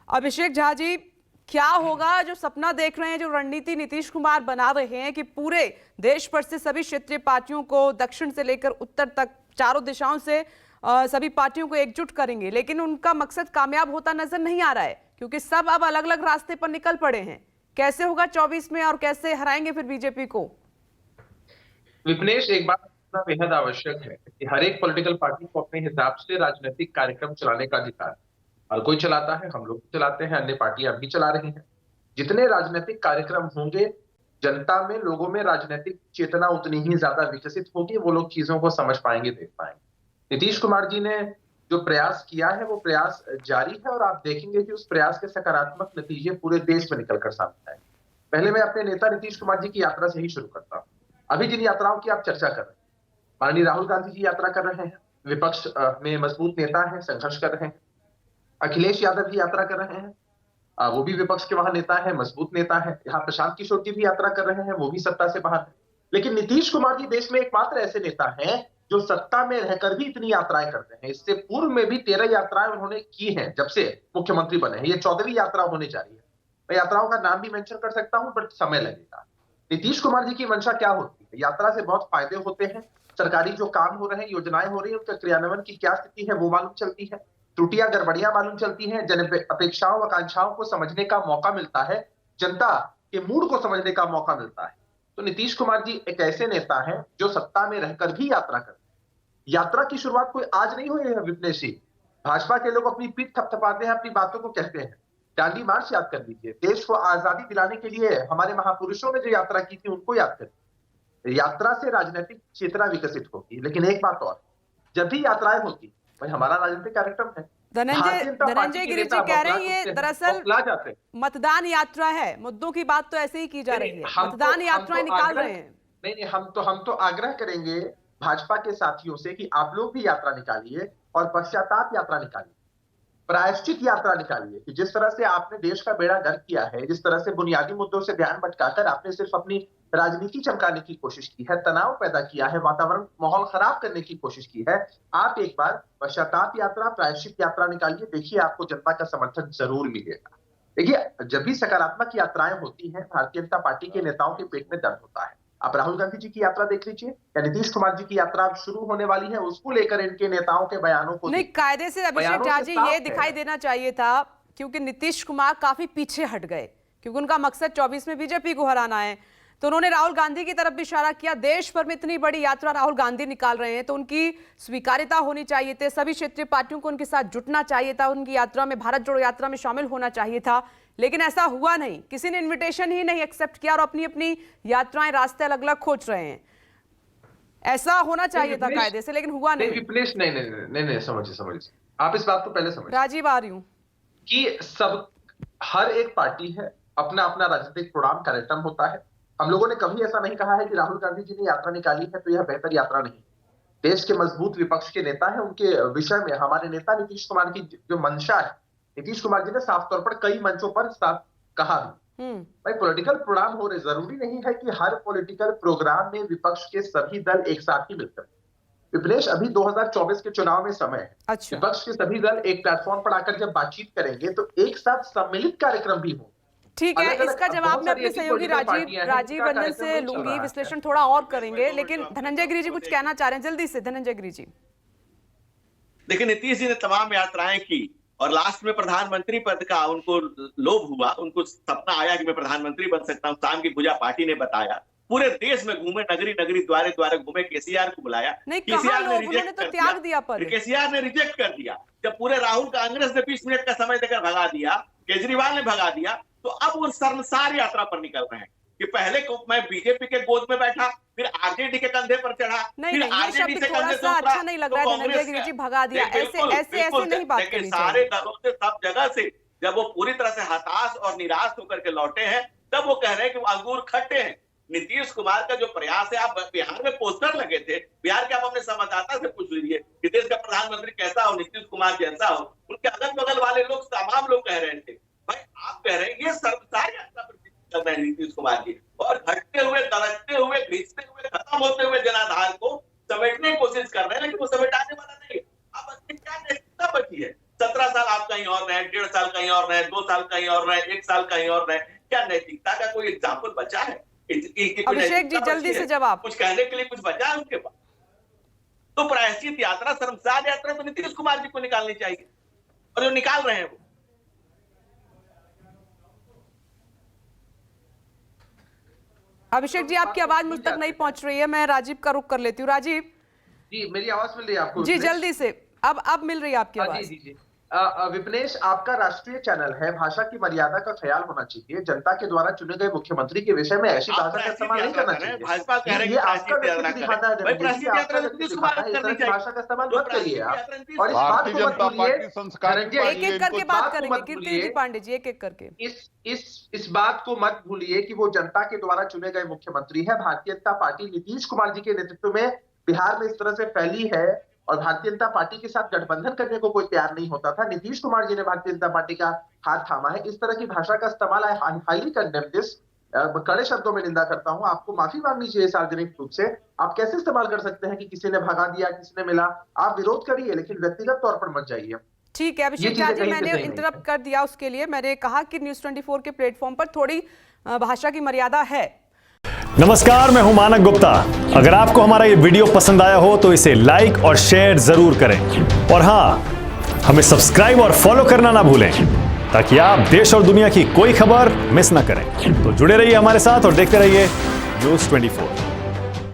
अभिषेक झा जी, क्या होगा जो सपना देख रहे हैं, जो रणनीति नीतीश कुमार बना रहे हैं कि पूरे देश भर से सभी क्षेत्रीय पार्टियों को, दक्षिण से लेकर उत्तर तक चारों दिशाओं से सभी पार्टियों को एकजुट करेंगे, लेकिन उनका मकसद कामयाब होता नजर नहीं आ रहा है क्योंकि सब अब अलग अलग रास्ते पर निकल पड़े हैं। कैसे होगा 24 में और कैसे हराएंगे फिर बीजेपी को? विपनेश, एक बात समझना बेहद आवश्यक है कि हर एक पॉलिटिकल पार्टी को अपने हिसाब से राजनीतिक कार्यक्रम चलाने का अधिकार है। हर कोई चलाता है, हम लोग भी चलाते हैं, अन्य पार्टियां भी चला रही हैं। जितने राजनीतिक कार्यक्रम होंगे, जनता में, लोगों में राजनीतिक चेतना उतनी ही ज्यादा विकसित होगी। वो लोग चीजों को समझ पाएंगे, देख पाएंगे। नीतीश कुमार जी ने जो प्रयास किया है वो प्रयास जारी है और आप देखेंगे कि उस प्रयास के सकारात्मक नतीजे पूरे देश में निकलकर सामने आए। पहले मैं अपने नेता नीतीश कुमार जी की यात्रा से ही शुरू करता हूँ। अभी जिन यात्राओं की आप चर्चा कर रहे हैं, माननीय राहुल गांधी जी यात्रा कर रहे हैं, विपक्ष में मजबूत नेता है, संघर्ष कर रहे हैं। अखिलेश यादव जी यात्रा कर रहे हैं, वो भी विपक्ष के वहां नेता है, मजबूत नेता है। यहाँ प्रशांत किशोर जी भी यात्रा कर रहे हैं, वो भी सत्ता से बाहर है। लेकिन नीतीश कुमार जी देश में एकमात्र ऐसे नेता हैं जो सत्ता में रहकर भी इतनी यात्राएं करते हैं। इससे पूर्व में भी 13 यात्राएं उन्होंने की हैं जब से मुख्यमंत्री बने हैं। ये 14वीं यात्रा होने जा रही है। मैं यात्राओं का नाम भी मेंशन कर सकता हूं, बट समय लगेगा। नीतीश कुमार जी की मंशा क्या होती है? यात्रा से बहुत फायदे होते हैं। सरकारी जो काम हो रहे हैं, योजनाएं हो रही है, उनके क्रियान्वयन की क्या स्थिति है वो मालूम चलती है। त्रुटियां, गड़बड़ियां मालूम चलती हैं। जन अपेक्षाओं, आकांक्षाओं को समझने का मौका मिलता है, जनता के मूड को समझने का मौका मिलता है। तो नीतीश कुमार जी एक ऐसे नेता हैं जो सत्ता में रहकर भी यात्रा करते हैं। यात्रा की शुरुआत कोई आज नहीं हुई है विपनेश जी। भाजपा के लोग अपनी पीठ थपथपाते हैं, अपनी बातों को कहते हैं। दांडी मार्च याद कर लीजिए, देश को आजादी दिलाने के लिए हमारे महापुरुषों ने जो यात्रा की थी उनको याद करिए। यात्रा से राजनीतिक चेतना विकसित होगी। लेकिन एक बात और, जब भी यात्राएं होती, भाई हमारा राजनीतिक कार्यक्रम है। धनंजय गिरी जी कह रहे हैं ये दरअसल मतदान यात्रा है। मुद्दों की बात तो ऐसे ही की जा रही है, मतदान यात्राएं निकाल रहे हैं। नहीं, हम तो आग्रह करेंगे भाजपा के साथियों से कि आप लोग भी यात्रा निकालिए और पश्चाताप यात्रा निकालिए, प्रायश्चित यात्रा निकालिए कि जिस तरह से आपने देश का बेड़ा गर्क किया है, जिस तरह से बुनियादी मुद्दों से ध्यान भटकाकर आपने सिर्फ अपनी राजनीति चमकाने की कोशिश की है, तनाव पैदा किया है, वातावरण, माहौल खराब करने की कोशिश की है, आप एक बार पश्चाताप यात्रा, प्रायश्चित यात्रा निकालिए। देखिए, आपको जनता का समर्थन जरूर मिलेगा। देखिए, जब भी सकारात्मक यात्राएं होती हैं, भारतीय जनता पार्टी के नेताओं के पेट में दर्द होता है। आप राहुल गांधी जी की यात्रा देख लीजिए या नीतीश कुमार जी की यात्रा शुरू होने वाली है, उसको लेकर इनके नेताओं के बयानों को नहीं, कायदे से अभिषेक झा जी ये दिखाई देना चाहिए था क्योंकि नीतीश कुमार काफी पीछे हट गए क्योंकि उनका मकसद 24 में बीजेपी को हराना है। तो उन्होंने राहुल गांधी की तरफ भी इशारा किया। देश भर में इतनी बड़ी यात्रा राहुल गांधी निकाल रहे हैं तो उनकी स्वीकार्यता होनी चाहिए थी, सभी क्षेत्रीय पार्टियों को उनके साथ जुटना चाहिए था, उनकी यात्रा में, भारत जोड़ो यात्रा में शामिल होना चाहिए था। लेकिन ऐसा हुआ नहीं, किसी ने इन्विटेशन ही नहीं एक्सेप्ट किया और अपनी अपनी यात्राएं, रास्ते अलग अलग खोज रहे हैं। ऐसा होना चाहिए था कायदे से, लेकिन हुआ नहीं। नहीं, समझिए आप इस बात को पहले समझिए। राजीव आ रही हूं कि हर एक पार्टी है, अपना अपना राजनीतिक प्रोग्राम, कार्यक्रम होता है। हम लोगों ने कभी ऐसा नहीं कहा है कि राहुल गांधी जी ने यात्रा निकाली है तो यह बेहतर यात्रा नहीं। देश के मजबूत विपक्ष के नेता है, उनके विषय में हमारे नेता नीतीश कुमार की जो मंशा है, नीतीश कुमार जी ने साफ तौर पर कई मंचों पर साफ कहा भी। भाई, पॉलिटिकल प्रोग्राम हो रहे, जरूरी नहीं है कि हर पॉलिटिकल प्रोग्राम में विपक्ष के सभी दल एक साथ ही मिलकर। विपनेश, अभी 2024 के चुनाव में समय है। अच्छा। विपक्ष के सभी दल एक प्लेटफॉर्म पर आकर जब बातचीत करेंगे तो एक साथ सम्मिलित कार्यक्रम भी हो। ठीक है, इसका जवाब मैं अपने सहयोगी राजीव रंजन से लूंगी, विश्लेषण थोड़ा और करेंगे। लेकिन धनंजय गिरी जी कुछ कहना चाह रहे हैं, जल्दी से धनंजय गिरी जी। देखिए, नीतीश जी ने तमाम यात्राएं की और लास्ट में प्रधानमंत्री पद का उनको लोभ हुआ, उनको सपना आया कि मैं प्रधानमंत्री बन सकता हूं। शाम की पूजा पार्टी ने बताया, पूरे देश में घूमे, नगरी नगरी, द्वारे द्वारे घूमे, केसीआर को बुलाया, केसीआर ने रिजेक्ट कर दिया, केसीआर ने रिजेक्ट कर दिया। जब पूरे राहुल कांग्रेस ने 20 मिनट का समय देकर भगा दिया, केजरीवाल ने भगा दिया, तो अब वो शर्मसार यात्रा पर निकल रहे हैं कि पहले को मैं बीजेपी के गोद में बैठा, फिर आरजेडी के कंधे पर चढ़ा, फिर आरजेडी से कंधे से उतरा, अच्छा नहीं लग रहा है धनंजय गिरी जी, भगा दिया। ऐसे नहीं बात करनी चाहिए। सारे दलों से, सब जगह से जब वो पूरी तरह से हताश और निराश होकर के लौटे हैं, तब वो कह रहे हैं कि अंगूर खट्टे हैं। नीतीश कुमार का जो प्रयास है, आप बिहार में पोस्टर लगे थे, बिहार के आप अपने संवाददाता से पूछ लीजिए कि देश का प्रधानमंत्री कैसा हो, नीतीश कुमार जैसा हो। उनके अगल बगल वाले लोग, तमाम लोग कह रहे थे। भाई, आप कह रहे हैं ये सर्वसार यात्रा पर चल रहे हैं नीतीश कुमार जी, और घटते हुए, दरकते हुए, घिसते हुए, खत्म होते हुए जनाधार को समेटने की कोशिश कर रहे हैं, लेकिन वो समेटाने वाला नहीं है। अब क्या कितना बची है? 17 साल आप कहीं और रहे, 1.5 साल कहीं और रहे, 2 साल कहीं और रहे, 1 साल कहीं और रहे, क्या नैतिकता का कोई एग्जाम्पल बचा है? अभिषेक जी जल्दी से जवाब। कुछ कहने के लिए कुछ बचा है उनके पास? तो प्रायश्चित यात्रा, शर्मसार यात्रा तो नीतीश कुमार जी को निकालनी चाहिए, और जो निकाल रहे हैं वो। अभिषेक जी आपकी आवाज मुझ तक नहीं पहुंच रही है, मैं राजीव का रुख कर लेती हूँ। राजीव जी, मेरी आवाज मिल रही है आपको? जी जल्दी से, अब मिल रही है आपकी आवाज। जी जी। विपनेश, आपका राष्ट्रीय चैनल है, भाषा की मर्यादा का ख्याल होना चाहिए। जनता के द्वारा चुने गए मुख्यमंत्री के विषय में ऐसी भाषा का इस्तेमाल नहीं करना चाहिए। भाजपा कह रही ये आपका व्यक्ति दिखाता है, भाषा का इस्तेमाल मत करिए आप। और इस बात को मत भूलिए, एक एक करके बात करेंगे कीर्ति जी पांडे जी, एक एक करके। इस बात को मत भूलिए कि वो जनता के द्वारा चुने गए मुख्यमंत्री है। भारतीय जनता पार्टी नीतीश कुमार जी के नेतृत्व में बिहार में इस तरह से फैली है, और भारतीय जनता पार्टी के साथ गठबंधन करने को कोई तैयार नहीं होता था। नीतीश कुमार जी ने भारतीय जनता पार्टी का हाथ थामा है। इस तरह की भाषा का इस्तेमाल हाईली कंडेम दिस, कड़े शब्दों में निंदा करता हूं। आपको माफी मांगनी चाहिए सार्वजनिक रूप से। आप कैसे इस्तेमाल कर सकते हैं कि किसी ने भगा दिया, किसी ने मिला? आप विरोध करिए, लेकिन व्यक्तिगत तौर पर मत जाइए। ठीक है अभिषेक जी, मैंने इंटरप्ट कर दिया उसके लिए। मैंने कहा कि न्यूज़ 24 के प्लेटफॉर्म पर थोड़ी भाषा की मर्यादा है। नमस्कार, मैं हूं मानक गुप्ता। अगर आपको हमारा ये वीडियो पसंद आया हो तो इसे लाइक और शेयर जरूर करें, और हां, हमें सब्सक्राइब और फॉलो करना ना भूलें, ताकि आप देश और दुनिया की कोई खबर मिस ना करें। तो जुड़े रहिए हमारे साथ और देखते रहिए न्यूज़ 24।